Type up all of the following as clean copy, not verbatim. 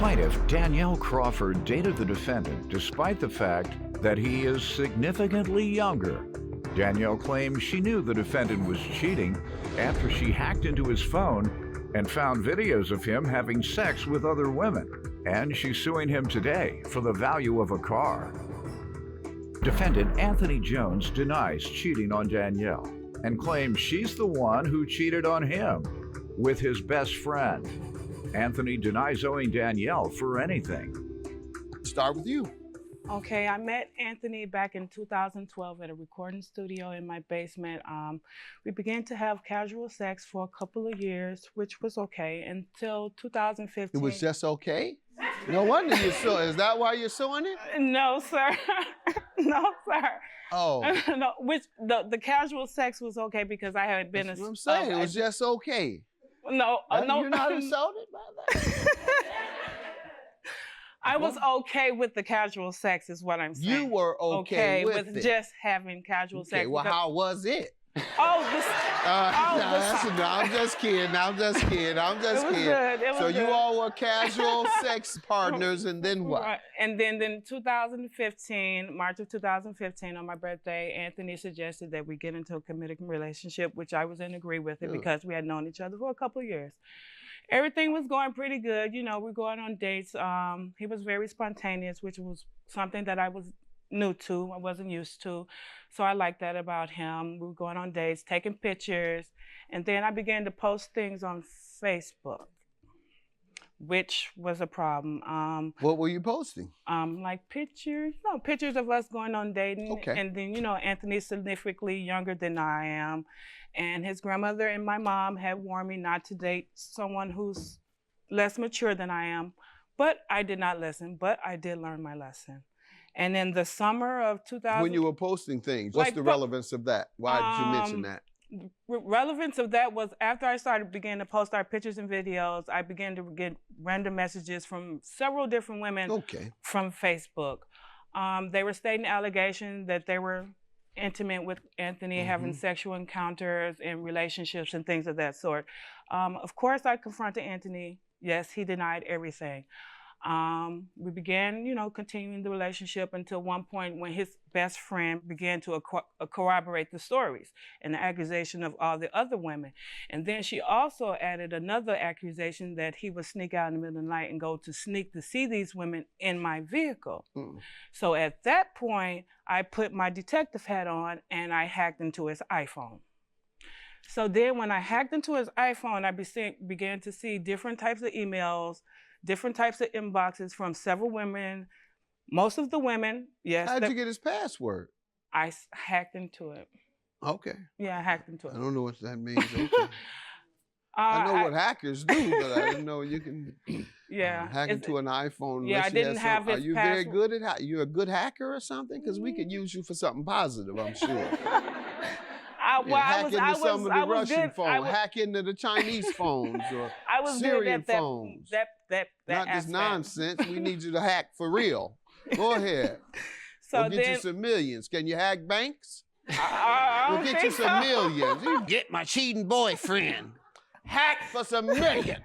Plaintiff Danielle Crawford dated the defendant despite the fact that he is significantly younger. Danielle claims she knew the defendant was cheating after she hacked into his phone and found videos of him having sex with other women, and she's suing him today for the value of a car. Defendant Anthony Jones denies cheating on Danielle and claims she's the one who cheated on him with his best friend. Anthony denies owing Danielle for anything. Start with you. Okay, I met Anthony back in 2012 at a recording studio in my basement. We began to have casual sex for a couple of years, which was okay, until 2015. It was just okay? No wonder you're suing. Is that why you're suing it? No, sir. No, sir. Oh. No, the casual sex was okay because I had been... That's what I'm saying. It was just okay. No, no. You're not insulted by that? I was okay with the casual sex is what I'm saying. You were okay with it. Just having casual sex. Okay, well, how was it? I'm just kidding. I'm just kidding. Good. So you all were casual sex partners, and then what? Right. And then in 2015, March of 2015, on my birthday, Anthony suggested that we get into a committed relationship, which I was in agree with it because we had known each other for a couple of years. Everything was going pretty good. You know, we're going on dates. He was very spontaneous, which was something that I was new to, I wasn't used to. So I liked that about him. We were going on dates, taking pictures. And then I began to post things on Facebook, which was a problem. What were you posting? Like pictures of us going on dating. Okay. And then, you know, Anthony's significantly younger than I am. And his grandmother and my mom had warned me not to date someone who's less mature than I am. But I did not listen, but I did learn my lesson. And in the summer of 2000... When you were posting things, what's the relevance of that? Why did you mention that? Relevance of that was after I began to post our pictures and videos, I began to get random messages from several different women from Facebook. They were stating allegations that they were intimate with Anthony, having sexual encounters and relationships and things of that sort. Of course, I confronted Anthony. Yes, he denied everything. We began, you know, continuing the relationship until one point when his best friend began to corroborate the stories and the accusation of all the other women. And then she also added another accusation that he would sneak out in the middle of the night and go to sneak to see these women in my vehicle. So at that point, I put my detective hat on and I hacked into his iPhone. So then when I hacked into his iPhone, I began to see different types of emails, different types of inboxes from several women. Most of the women, yes. How'd you get his password? I hacked into it. Okay. Yeah, I hacked into it. I don't know what that means. Okay. I know what hackers do, but I didn't know you can hack into an iPhone. Yeah, I didn't have his password. Are you very good at you're a good hacker or something? Because we could use you for something positive, I'm sure. Hack into some of the Russian phones, hack into the Chinese phones or Syrian phones. Not this nonsense. We need you to hack for real. Go ahead. We'll get you some millions. Can you hack banks? We'll get you some millions. You get my cheating boyfriend. Hack for some millions.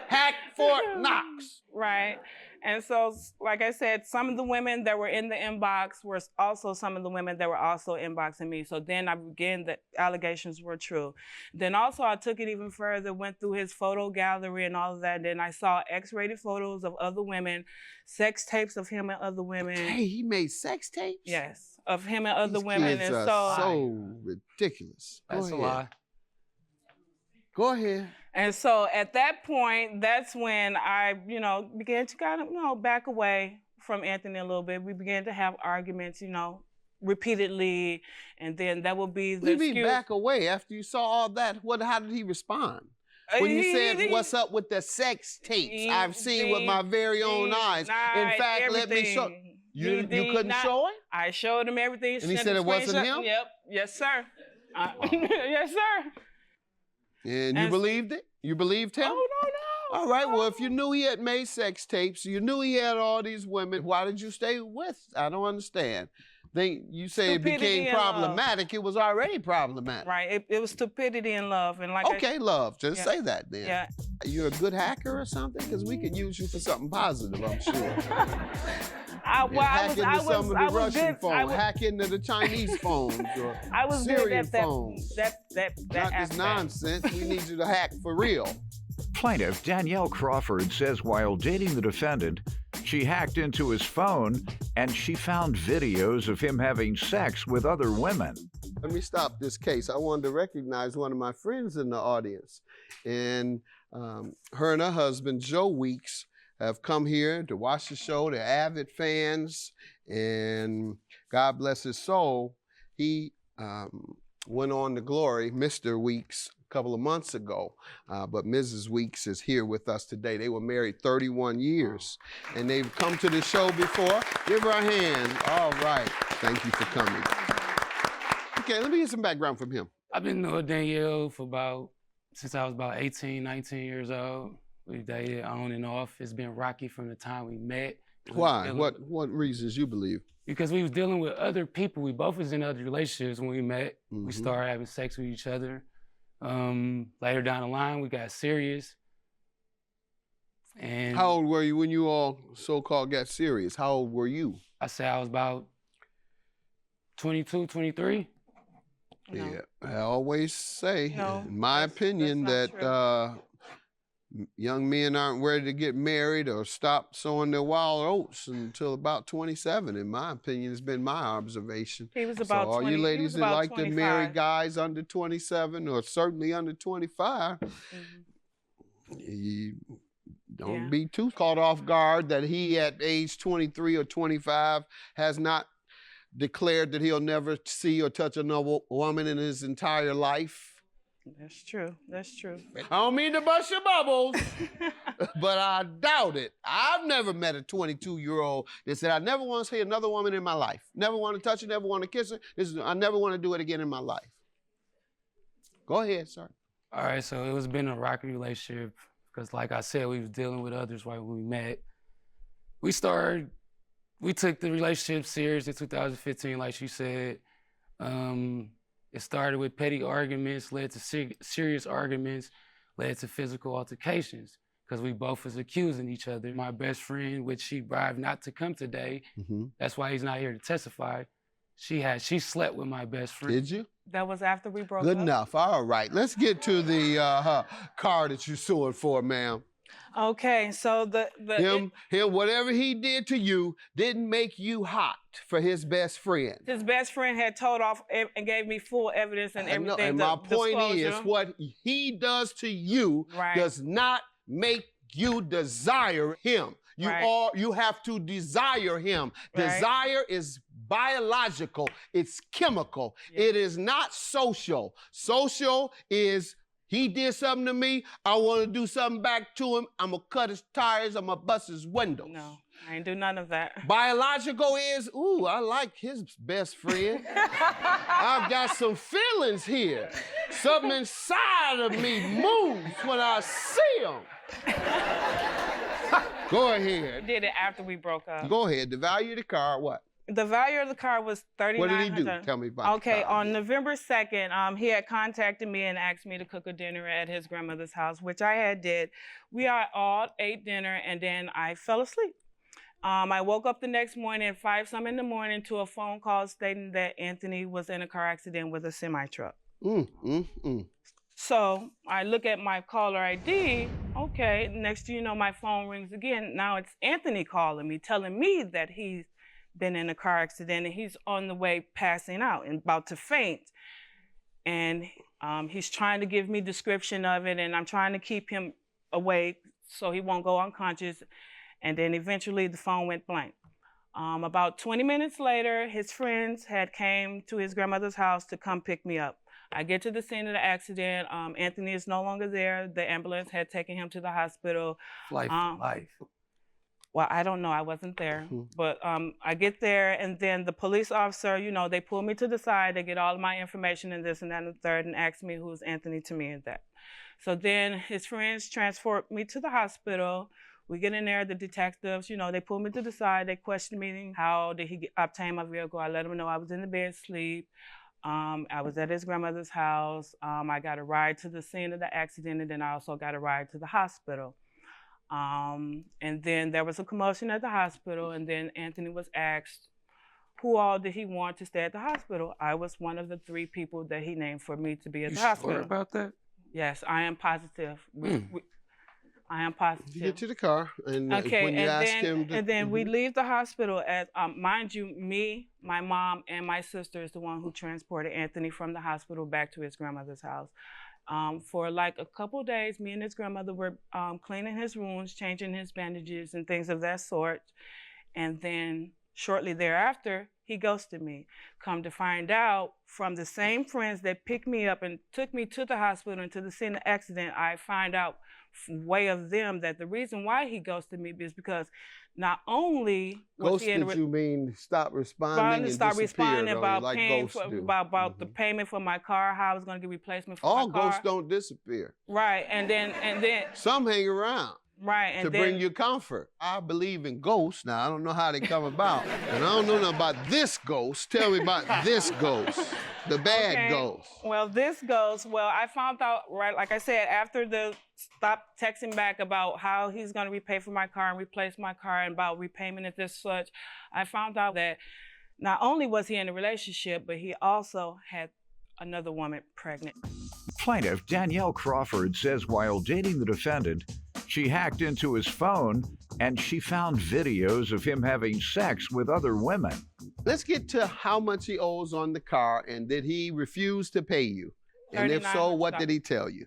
Hack Fort Knox. Right. And so, like I said, some of the women that were in the inbox were also some of the women that were also inboxing me. So then I began, the allegations were true. Then also I took it even further, went through his photo gallery and all of that. Then I saw X-rated photos of other women, sex tapes of him and other women. Hey, he made sex tapes? Yes, of him and other women. Kids are so ridiculous. That's a lie. Go ahead. And so at that point, that's when I, you know, began to kind of, you know, back away from Anthony a little bit. We began to have arguments, you know, repeatedly, and then that would be the excuse. You mean back away after you saw all that? How did he respond? When you said, what's up with the sex tapes I've seen with my very own eyes. In fact, let me show. You couldn't show it? I showed him everything. And he said it wasn't him? Yep. Yes, sir. Yes, sir. And you believed it? You believed him? Oh, no. All right, well, if you knew he had made sex tapes, you knew he had all these women, why did you stay with? I don't understand. you say it became problematic. It was already problematic. Right. It was stupidity in love. And love. Just say that then. Yeah. You're a good hacker or something? Because we could use you for something positive, I'm sure. Hack into some of the Russian phones, hack into the Chinese phones, or Syrian phones. Not this nonsense. We need you to hack for real. Plaintiff Danielle Crawford says while dating the defendant, she hacked into his phone and she found videos of him having sex with other women. Let me stop this case. I wanted to recognize one of my friends in the audience. And her and her husband, Joe Weeks, have come here to watch the show. They're avid fans, and God bless his soul. He went on to glory, Mr. Weeks, a couple of months ago, but Mrs. Weeks is here with us today. They were married 31 years, and they've come to the show before. Give her a hand. All right. Thank you for coming. Okay, let me get some background from him. I've been knowing Danielle since I was about 18, 19 years old. We dated on and off. It's been rocky from the time we met. Why? What reasons you believe? Because we was dealing with other people. We both was in other relationships when we met. Mm-hmm. We started having sex with each other. Later down the line, we got serious. And how old were you when you all so-called got serious? How old were you? I say I was about 22, 23. No. Yeah, I always say, in my opinion, that young men aren't ready to get married or stop sowing their wild oats until about 27. In my opinion, it's been my observation. He was about 20. So all you ladies that like 25. To marry guys under 27 or certainly under 25, you don't be too caught off guard that he at age 23 or 25 has not declared that he'll never see or touch another woman in his entire life. That's true. That's true. I don't mean to bust your bubbles, but I doubt it. I've never met a 22-year-old that said, I never want to see another woman in my life. Never want to touch her, never want to kiss her. I never want to do it again in my life. Go ahead, sir. All right, so it was been a rocky relationship because like I said, we was dealing with others right when we met. We took the relationship serious in 2015, like she said. It started with petty arguments, led to serious arguments, led to physical altercations, because we both was accusing each other. My best friend, which she bribed not to come today, that's why he's not here to testify, she slept with my best friend. Did you? That was after we broke up. Good enough. All right, let's get to the car that you're suing for, ma'am. Okay, so whatever he did to you didn't make you hot for his best friend. His best friend had told off and gave me full evidence and everything. And my point is, what he does to you does not make you desire him. You have to desire him. Desire is biological. It's chemical. It is not social. Social is he did something to me, I want to do something back to him, I'm going to cut his tires, I'm going to bust his windows. No, I ain't do none of that. Biological is, ooh, I like his best friend. I've got some feelings here. Something inside of me moves when I see him. Go ahead. Did it after we broke up. Go ahead. The value of the car, what? The value of the car was $3,900. What did he do? Tell me about the car. On November 2nd, he had contacted me and asked me to cook a dinner at his grandmother's house, which I had did. We all ate dinner, and then I fell asleep. I woke up the next morning at 5-some in the morning to a phone call stating that Anthony was in a car accident with a semi-truck. So I look at my caller ID. Okay, next thing you know, my phone rings again. Now it's Anthony calling me, telling me that he's been in a car accident and he's on the way passing out and about to faint. And he's trying to give me description of it, and I'm trying to keep him awake so he won't go unconscious. And then eventually the phone went blank. About 20 minutes later, his friends had came to his grandmother's house to come pick me up. I get to the scene of the accident. Anthony is no longer there. The ambulance had taken him to the hospital. Life. Well, I don't know. I wasn't there. But I get there, and then the police officer, they pull me to the side. They get all of my information and this and that and the third and ask me who's Anthony to me and that. So then his friends transport me to the hospital. We get in there, the detectives, you know, they pull me to the side, they question me, how did he obtain my vehicle? I let them know I was in the bed asleep. I was at his grandmother's house. I got a ride to the scene of the accident, and then I also got a ride to the hospital. And then there was a commotion at the hospital, and then Anthony was asked, who all did he want to stay at the hospital? I was one of the 3 people that he named for me to be at the hospital. You sure about that? Yes, I am positive. I am positive. You get to the car, and when you ask him to... And then we leave the hospital at, mind you, me, my mom, and my sister is the one who transported Anthony from the hospital back to his grandmother's house. For like a couple days, me and his grandmother were cleaning his wounds, changing his bandages and things of that sort. And then shortly thereafter, he ghosted me. Come to find out, from the same friends that picked me up and took me to the hospital and to the scene of the accident, I find out way of them that the reason why he ghosted me is because not only was he in you mean stop responding and stop responding about like paying for, about the payment for my car, how I was going to get replacement for my car. All ghosts don't disappear. Right, and then some hang around. Right, and to bring you comfort. I believe in ghosts. Now, I don't know how they come about. And I don't know nothing about this ghost. Tell me about this ghost, the bad ghost. Well, this ghost, I found out, right, like I said, after the stop texting back about how he's going to repay for my car and replace my car and about repayment and this such, I found out that not only was he in a relationship, but he also had another woman pregnant. Plaintiff Danielle Crawford says while dating the defendant, she hacked into his phone and she found videos of him having sex with other women. Let's get to how much he owes on the car, and did he refuse to pay you? And if so, what did he tell you?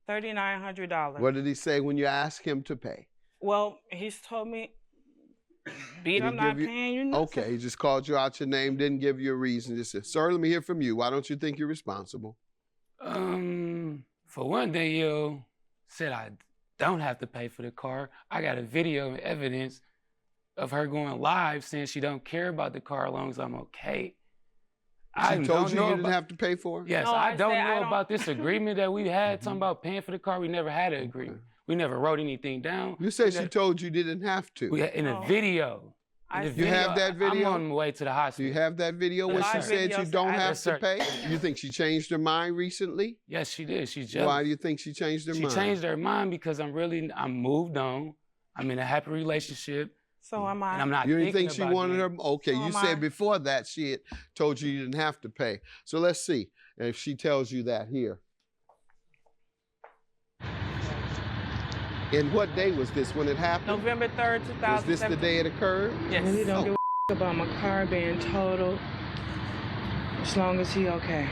$3,900. What did he say when you asked him to pay? Well, he's told me, I'm not paying you nothing. Okay, he just called you out your name, didn't give you a reason. Just said, sir, let me hear from you. Why don't you think you're responsible? For one, Danielle said I don't have to pay for the car. I got a video and evidence of her going live saying she don't care about the car as long as I'm okay. She told you you didn't have to pay for it? Yes, no, I don't know about this agreement that we had, talking about paying for the car. We never had an agreement. We never wrote anything down. You said she told you didn't have to. We had, in a video. You have that video? I'm on my way to the hospital. Do you have that video where she said you don't have to pay? You think she changed her mind recently? Yes, she did. She's jealous. Why do you think she changed her mind? She changed her mind because I'm moved on. I'm in a happy relationship. So am I. And I'm not You didn't think thinking she wanted her? Okay, so you said before that she had told you you didn't have to pay. So let's see if she tells you that here. And what day was this when it happened? November 3rd, 2007. Was this the day it occurred? Yes. I really don't give a about my car being totaled as long as he okay.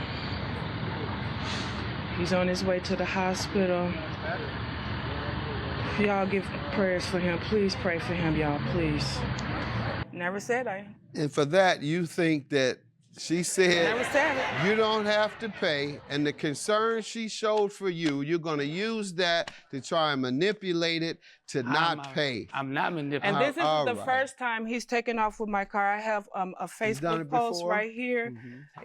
He's on his way to the hospital. Y'all give prayers for him. Please pray for him, y'all, please. Never said I. And for that, you think that she said, never said it. You don't have to pay, and the concern she showed for you, you're going to use that to try and manipulate it to not pay. I'm not manipulating. And this is the first time he's taken off with my car. I have a Facebook post right here,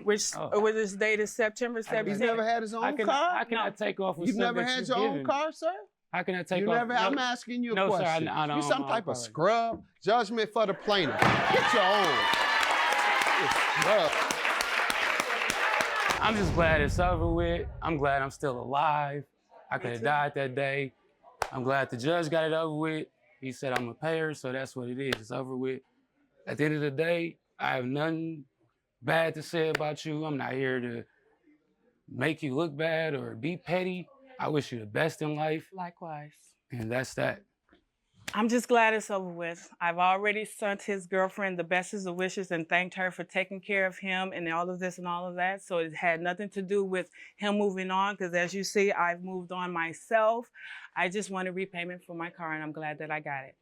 which is dated September 17th. He's never had his own car? How can I take off with You've never had your own car, sir? How can I take off? I'm asking you a question. Sir, I don't. You some type of scrub? Judgment for the plaintiff. Get your own. I'm just glad it's over with. I'm glad I'm still alive. I could have died that day. I'm glad the judge got it over with. He said I'm gonna pay her, so that's what it is. It's over with. At the end of the day, I have nothing bad to say about you. I'm not here to make you look bad or be petty. I wish you the best in life. Likewise. And that's that. I'm just glad it's over with. I've already sent his girlfriend the bestest of wishes and thanked her for taking care of him and all of this and all of that. So it had nothing to do with him moving on, because as you see, I've moved on myself. I just wanted repayment for my car, and I'm glad that I got it.